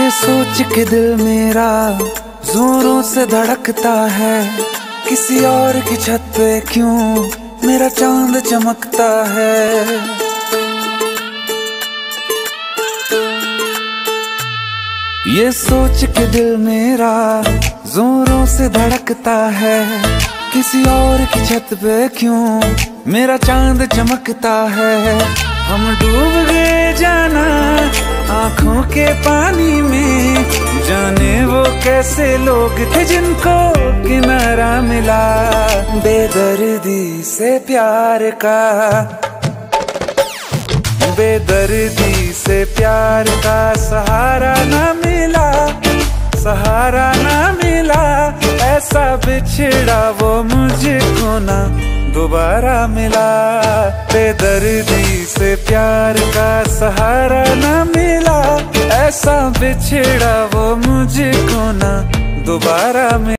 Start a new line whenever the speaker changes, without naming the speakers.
ये सोच के दिल मेरा जोरों से धड़कता है, किसी और की छत पे क्यों मेरा चांद चमकता है। ये सोच के दिल मेरा जोरों से धड़कता है, किसी और की छत पे क्यों मेरा चांद चमकता है। हम डूब गए जाना आंखों के पानी में, जाने वो कैसे लोग थे जिनको किनारा मिला। बेदर्दी से प्यार का, बेदर्दी से प्यार का सहारा ना मिला, सहारा ना मिला। ऐसा बिछड़ा वो मुझको ना दोबारा मिला। बेदर्दी से प्यार का सहारा ना मिला, ऐसा बिछड़ा वो मुझको ना दोबारा मिला।